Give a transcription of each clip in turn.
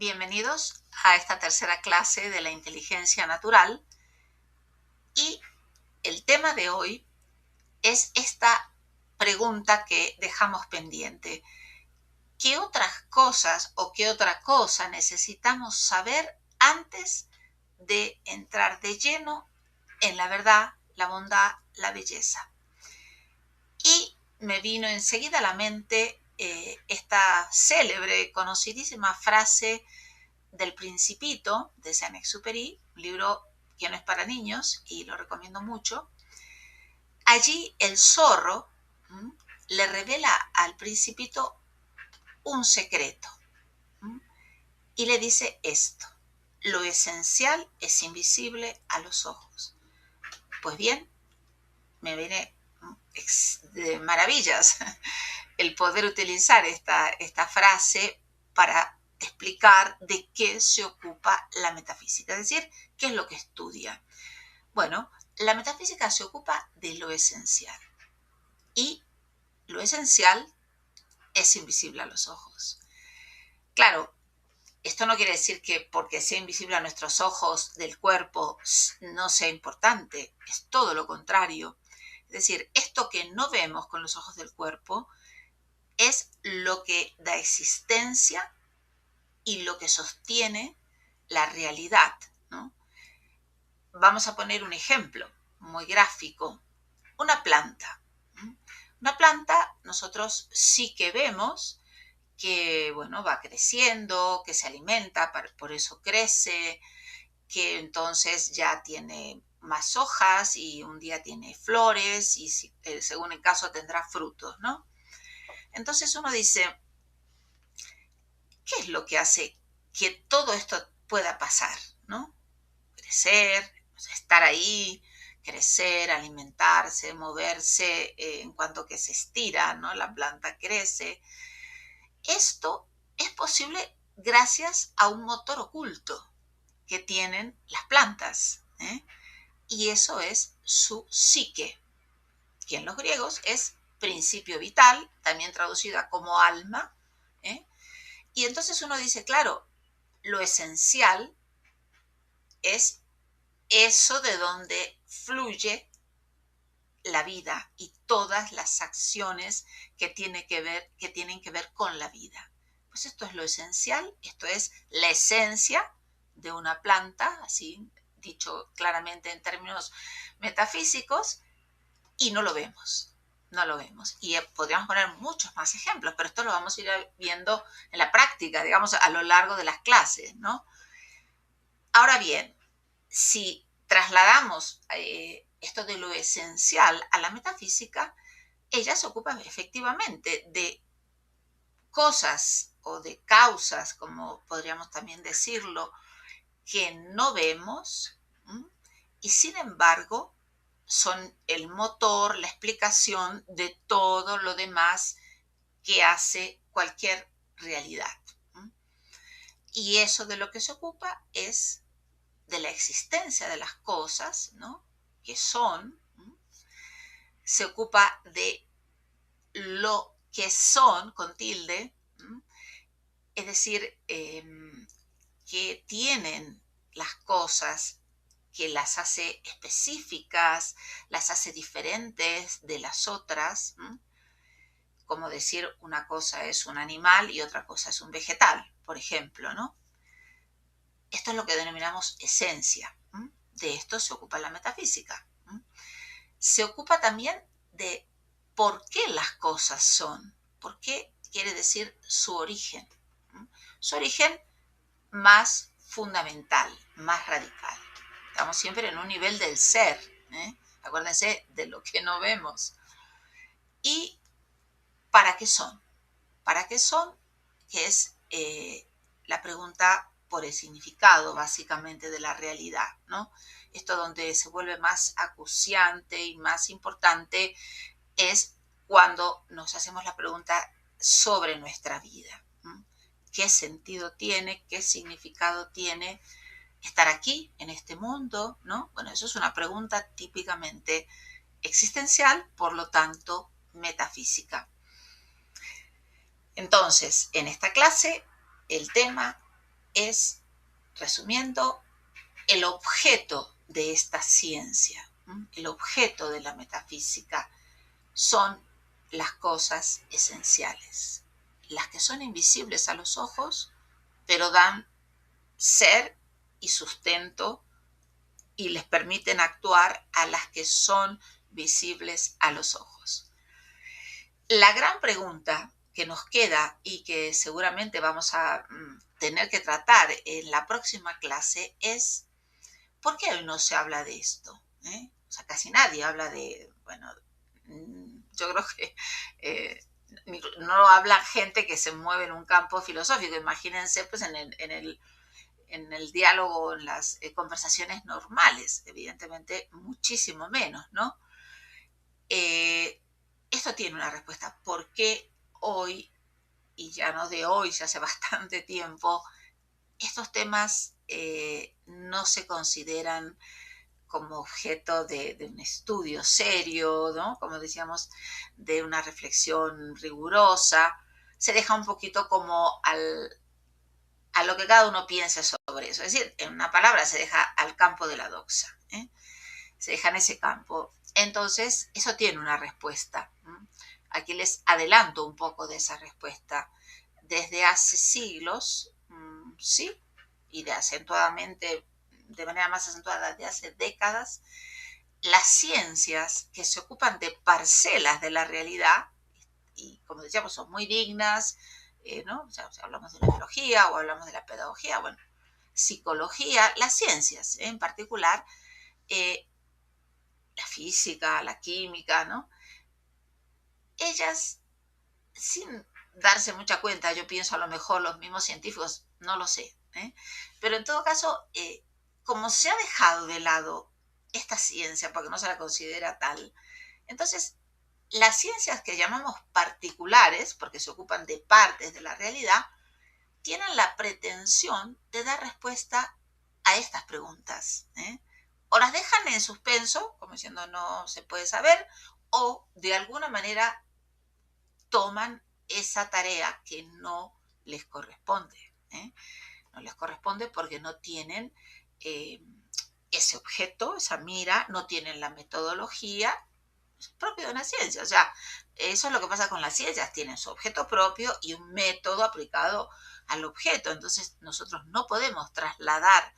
Bienvenidos a esta tercera clase de la inteligencia natural y el tema de hoy es esta pregunta que dejamos pendiente. ¿Qué otras cosas o qué otra cosa necesitamos saber antes de entrar de lleno en la verdad, la bondad, la belleza? Y me vino enseguida a la mente esta célebre, conocidísima frase del Principito de Saint-Exupéry, un libro que no es para niños y lo recomiendo mucho. Allí el zorro le revela al Principito un secreto y le dice esto: lo esencial es invisible a los ojos. Pues bien, me viene de maravillas el poder utilizar esta frase para explicar de qué se ocupa la metafísica, es decir, qué es lo que estudia. Bueno, la metafísica se ocupa de lo esencial y lo esencial es invisible a los ojos. Claro, esto no quiere decir que porque sea invisible a nuestros ojos del cuerpo no sea importante, es todo lo contrario. Es decir, esto que no vemos con los ojos del cuerpo es lo que da existencia y lo que sostiene la realidad, ¿no? Vamos a poner un ejemplo muy gráfico. Una planta. Una planta nosotros sí que vemos que, bueno, va creciendo, que se alimenta, por eso crece, que entonces ya tiene más hojas y un día tiene flores y según el caso tendrá frutos, ¿no? Entonces uno dice, ¿qué es lo que hace que todo esto pueda pasar, ¿no? Crecer, estar ahí, crecer, alimentarse, moverse, en cuanto que se estira, ¿no? La planta crece. Esto es posible gracias a un motor oculto que tienen las plantas, ¿eh? Y eso es su psique, que en los griegos es principio vital, también traducida como alma, ¿eh? Y entonces uno dice, claro, lo esencial es eso de donde fluye la vida y todas las acciones que tienen que ver con la vida. Pues esto es lo esencial, esto es la esencia de una planta, así dicho claramente en términos metafísicos, y no lo vemos. No lo vemos. Y podríamos poner muchos más ejemplos, pero esto lo vamos a ir viendo en la práctica, digamos, a lo largo de las clases, ¿no? Ahora bien, si trasladamos esto de lo esencial a la metafísica, ella se ocupa efectivamente de cosas o de causas, como podríamos también decirlo, que no vemos, y sin embargo son el motor, la explicación de todo lo demás que hace cualquier realidad. Y eso de lo que se ocupa es de la existencia de las cosas, ¿no? Que son, se ocupa de lo que son, con tilde, es decir, que tienen las cosas, que las hace específicas, las hace diferentes de las otras, como decir una cosa es un animal y otra cosa es un vegetal, por ejemplo, ¿no? Esto es lo que denominamos esencia. De esto se ocupa la metafísica. Se ocupa también de por qué las cosas son, por qué quiere decir su origen. Su origen más fundamental, más radical. Estamos siempre en un nivel del ser, ¿eh? Acuérdense de lo que no vemos. ¿Y para qué son? ¿Para qué son? Que es la pregunta por el significado, básicamente, de la realidad, ¿no? Esto donde se vuelve más acuciante y más importante es cuando nos hacemos la pregunta sobre nuestra vida. ¿Qué sentido tiene? ¿Qué significado tiene estar aquí, en este mundo? ¿No? Bueno, eso es una pregunta típicamente existencial, por lo tanto, metafísica. Entonces, en esta clase, el tema es, resumiendo, el objeto de esta ciencia, el objeto de la metafísica son las cosas esenciales, las que son invisibles a los ojos, pero dan ser y sustento y les permiten actuar a las que son visibles a los ojos. La gran pregunta que nos queda y que seguramente vamos a tener que tratar en la próxima clase es ¿por qué hoy no se habla de esto? O sea, casi nadie habla de, bueno, yo creo que no habla gente que se mueve en un campo filosófico. Imagínense pues en el diálogo, en las conversaciones normales, evidentemente muchísimo menos, ¿no? Esto tiene una respuesta. ¿Por qué hoy, y ya no de hoy, ya hace bastante tiempo, estos temas no se consideran como objeto de un estudio serio, ¿no? Como decíamos, de una reflexión rigurosa? Se deja un poquito como a lo que cada uno piense sobre eso. Es decir, en una palabra se deja al campo de la doxa. Se deja en ese campo. Entonces, eso tiene una respuesta. Aquí les adelanto un poco de esa respuesta. Desde hace siglos, sí, y de manera más acentuada, desde hace décadas, las ciencias que se ocupan de parcelas de la realidad, y como decíamos, son muy dignas, ¿no? O sea, hablamos de la biología o hablamos de la pedagogía, bueno, psicología, las ciencias en particular, la física, la química, ¿no? Ellas, sin darse mucha cuenta, yo pienso a lo mejor los mismos científicos, no lo sé, pero en todo caso, como se ha dejado de lado esta ciencia porque no se la considera tal, entonces las ciencias que llamamos particulares, porque se ocupan de partes de la realidad, tienen la pretensión de dar respuesta a estas preguntas. O las dejan en suspenso, como diciendo no se puede saber, o de alguna manera toman esa tarea que no les corresponde. No les corresponde porque no tienen ese objeto, esa mira, no tienen la metodología propio de una ciencia. O sea, eso es lo que pasa con las ciencias, tienen su objeto propio y un método aplicado al objeto. Entonces nosotros no podemos trasladar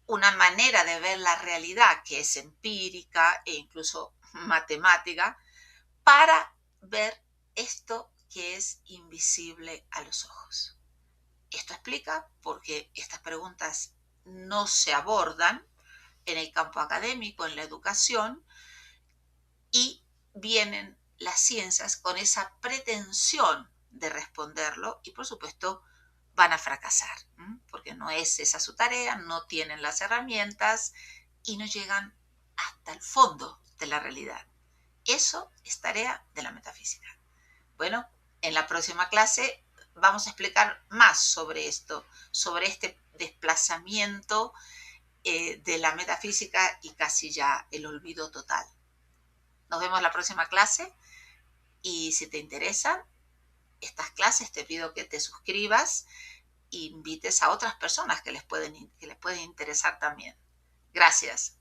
una manera de ver la realidad que es empírica e incluso matemática para ver esto que es invisible a los ojos. Esto explica por qué estas preguntas no se abordan en el campo académico, en la educación, y vienen las ciencias con esa pretensión de responderlo y por supuesto van a fracasar, porque no es esa su tarea, no tienen las herramientas y no llegan hasta el fondo de la realidad. Eso es tarea de la metafísica. Bueno, en la próxima clase vamos a explicar más sobre esto, sobre este desplazamiento de la metafísica y casi ya el olvido total. Nos vemos en la próxima clase y si te interesan estas clases te pido que te suscribas e invites a otras personas que les pueden interesar también. Gracias.